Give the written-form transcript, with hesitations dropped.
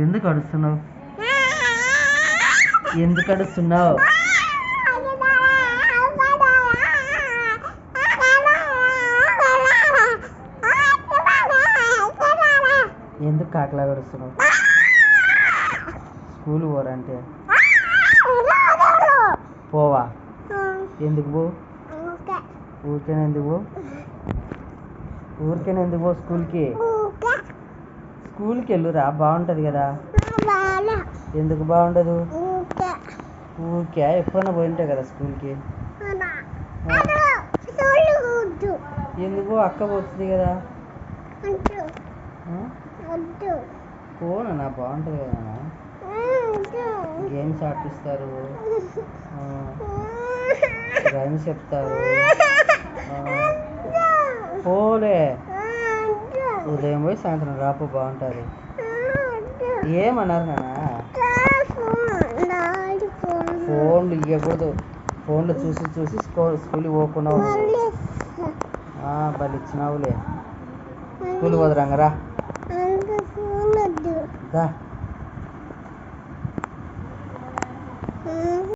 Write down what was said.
ఎందుకు అడుస్తున్నావు? ఎందుకు అడుస్తున్నావు? ఎందుకు కాకలా గడుస్తున్నావు? స్కూల్ పోరంటే పోవా? ఎందుకు పో? ఊరికేనా ఎందుకు పో? ఊరికేనా ఎందుకు పో స్కూల్కి? స్కూల్కి వెళ్ళురా, బాగుంటుంది కదా. ఎందుకు బాగుండదు? ఊరికే ఎప్పుడైనా పోయింటే కదా స్కూల్కి. ఎందుకు? అక్క పోతుంది కదా. పోనా, బాగుంటుంది కదా. గేమ్స్ ఆడిపిస్తారు, రైమ్స్ చెప్తారు. పోలే, ఉదయం పోయి సాయంత్రం రాపు, బాగుంటుంది. ఏమన్నారు నాన్న? ఫోన్లు ఇవ్వకూడదు. ఫోన్లు చూసి చూసి స్కూల్కి పోకుండా బలి ఇచ్చినావులే. స్కూల్ పోదురంగరా. దా